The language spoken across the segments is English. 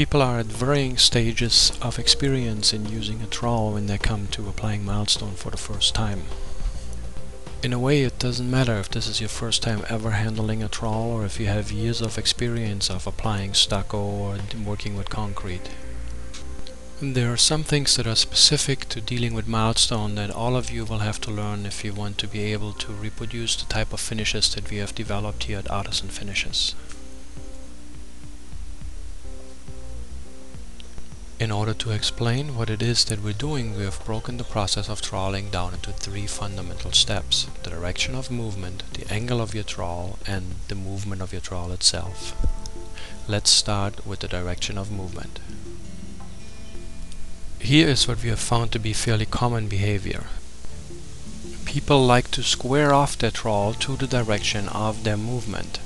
People are at varying stages of experience in using a trowel when they come to applying Milestone for the first time. In a way, it doesn't matter if this is your first time ever handling a trowel or if you have years of experience of applying stucco or working with concrete. There are some things that are specific to dealing with Milestone that all of you will have to learn if you want to be able to reproduce the type of finishes that we have developed here at Artisan Finishes. In order to explain what it is that we're doing, we have broken the process of troweling down into 3 fundamental steps: the direction of movement, the angle of your trowel, and the movement of your trowel itself. Let's start with the direction of movement. Here is what we have found to be fairly common behavior. People like to square off their trowel to the direction of their movement,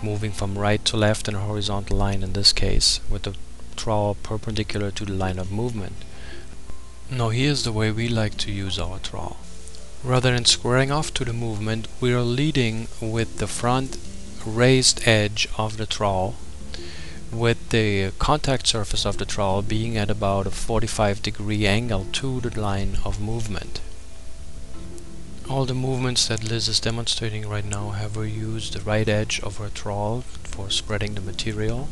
moving from right to left in a horizontal line in this case, with the trowel perpendicular to the line of movement. Now here's the way we like to use our trowel. Rather than squaring off to the movement, we are leading with the front raised edge of the trowel, with the contact surface of the trowel being at about a 45-degree angle to the line of movement. All the movements that Liz is demonstrating right now have her use the right edge of her trowel for spreading the material.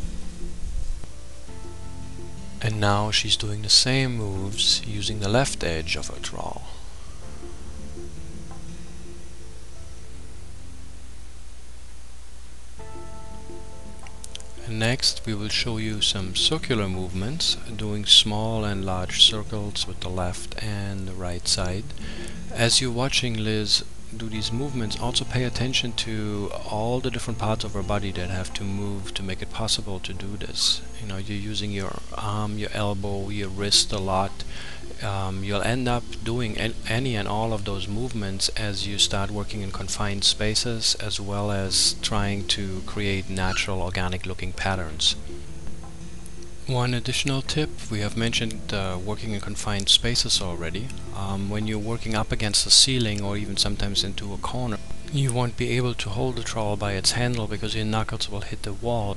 And now she's doing the same moves using the left edge of her trowel. And next we will show you some circular movements, doing small and large circles with the left and the right side. As you're watching Liz do these movements, also pay attention to all the different parts of her body that have to move to make it possible to do this. You know, you're using your arm, your elbow, your wrist a lot. You'll end up doing any and all of those movements as you start working in confined spaces, as well as trying to create natural, organic looking patterns. One additional tip: we have mentioned working in confined spaces already. When you're working up against the ceiling or even sometimes into a corner, you won't be able to hold the trowel by its handle because your knuckles will hit the wall.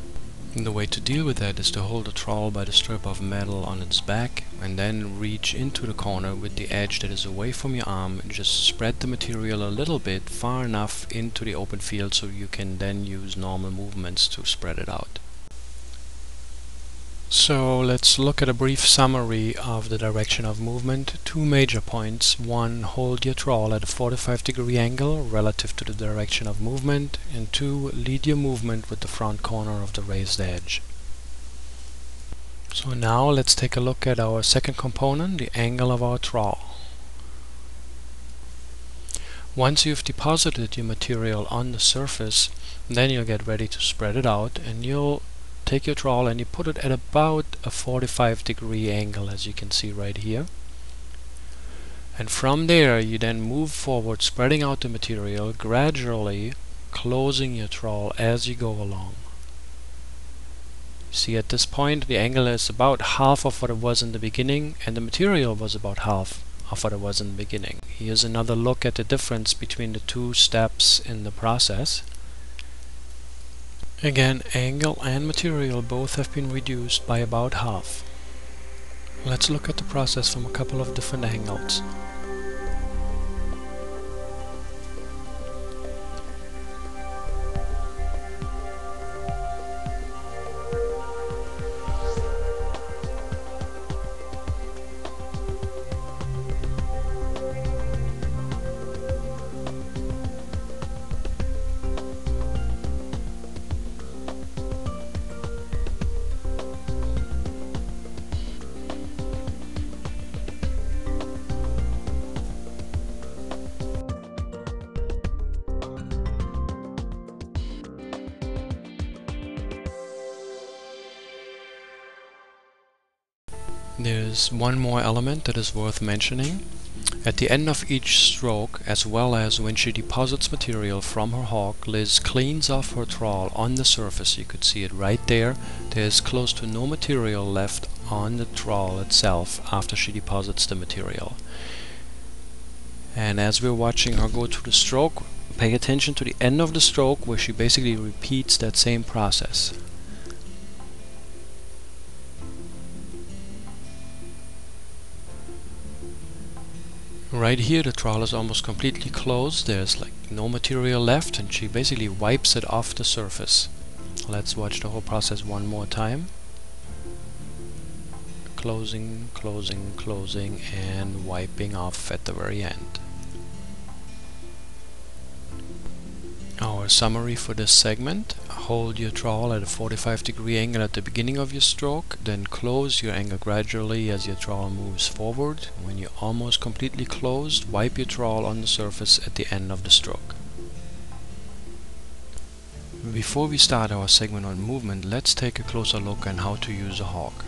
And the way to deal with that is to hold the trowel by the strip of metal on its back and then reach into the corner with the edge that is away from your arm and just spread the material a little bit far enough into the open field so you can then use normal movements to spread it out. So let's look at a brief summary of the direction of movement. 2 major points. 1, hold your trowel at a 45-degree angle relative to the direction of movement, and 2, lead your movement with the front corner of the raised edge. So now let's take a look at our second component, the angle of our trowel. Once you've deposited your material on the surface, then you'll get ready to spread it out, and you'll take your trowel and you put it at about a 45-degree angle, as you can see right here. And from there you then move forward, spreading out the material, gradually closing your trowel as you go along. See, at this point the angle is about half of what it was in the beginning, and the material was about half of what it was in the beginning. Here's another look at the difference between the 2 steps in the process. Again, angle and material both have been reduced by about half. Let's look at the process from a couple of different angles. There's one more element that is worth mentioning. At the end of each stroke, as well as when she deposits material from her hawk, Liz cleans off her trowel on the surface. You could see it right there. There's close to no material left on the trowel itself after she deposits the material. And as we're watching her go through the stroke, pay attention to the end of the stroke where she basically repeats that same process. Right here the trowel is almost completely closed, there's like no material left, and she basically wipes it off the surface. Let's watch the whole process one more time. Closing, closing, closing, and wiping off at the very end. Our summary for this segment: hold your trowel at a 45-degree angle at the beginning of your stroke, then close your angle gradually as your trowel moves forward. When you're almost completely closed, wipe your trowel on the surface at the end of the stroke. Before we start our segment on movement, let's take a closer look at how to use a hawk.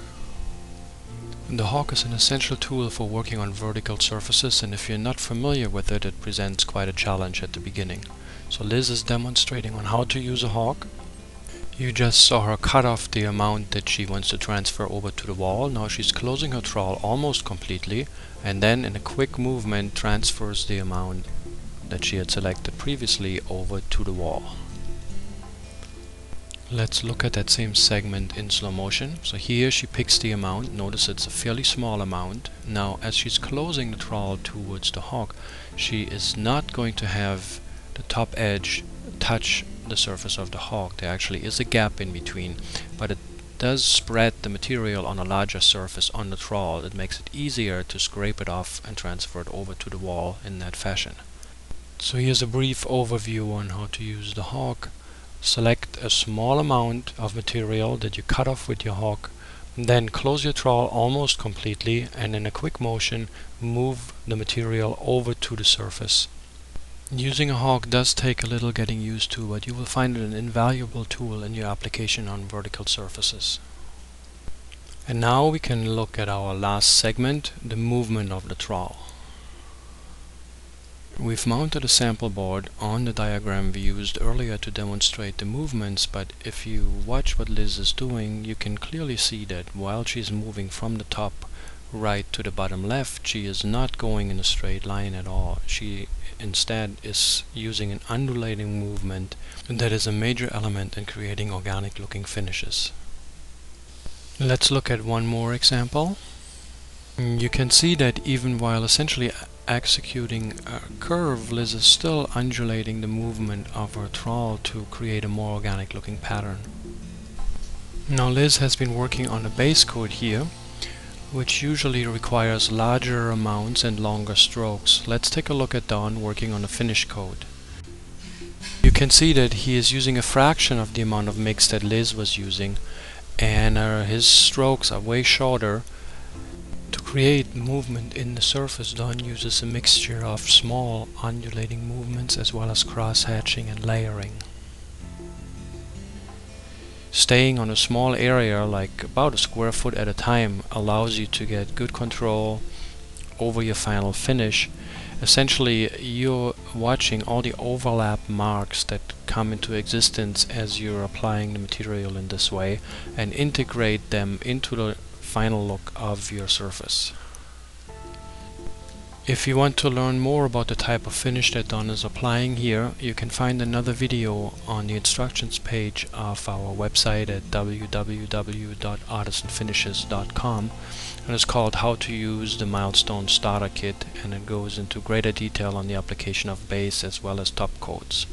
The hawk is an essential tool for working on vertical surfaces, and if you're not familiar with it, it presents quite a challenge at the beginning. So Liz is demonstrating on how to use a hawk. You just saw her cut off the amount that she wants to transfer over to the wall. Now she's closing her trowel almost completely, and then in a quick movement transfers the amount that she had selected previously over to the wall. Let's look at that same segment in slow motion. So here she picks the amount. Notice it's a fairly small amount. Now as she's closing the trowel towards the hawk, she is not going to have the top edge touch the surface of the hawk. There actually is a gap in between, but it does spread the material on a larger surface on the trowel. It makes it easier to scrape it off and transfer it over to the wall in that fashion. So here's a brief overview on how to use the hawk. Select a small amount of material that you cut off with your hawk, then close your trowel almost completely, and in a quick motion move the material over to the surface. Using a hawk does take a little getting used to, but you will find it an invaluable tool in your application on vertical surfaces. And now we can look at our last segment, the movement of the trowel. We've mounted a sample board on the diagram we used earlier to demonstrate the movements, but if you watch what Liz is doing, you can clearly see that while she's moving from the top right to the bottom left, she is not going in a straight line at all. She instead is using an undulating movement, and that is a major element in creating organic looking finishes. Let's look at one more example. You can see that even while essentially executing a curve, Liz is still undulating the movement of her trowel to create a more organic looking pattern. Now Liz has been working on a base coat here, which usually requires larger amounts and longer strokes. Let's take a look at Don working on a finish coat. You can see that he is using a fraction of the amount of mix that Liz was using, and his strokes are way shorter. To create movement in the surface, Don uses a mixture of small undulating movements as well as cross-hatching and layering. Staying on a small area, like about a square foot at a time, allows you to get good control over your final finish. Essentially, you're watching all the overlap marks that come into existence as you're applying the material in this way, and integrate them into the final look of your surface. If you want to learn more about the type of finish that Don is applying here, you can find another video on the instructions page of our website at www.artisanfinishes.com, and it's called How to Use the Milestone Starter Kit, and it goes into greater detail on the application of base as well as top coats.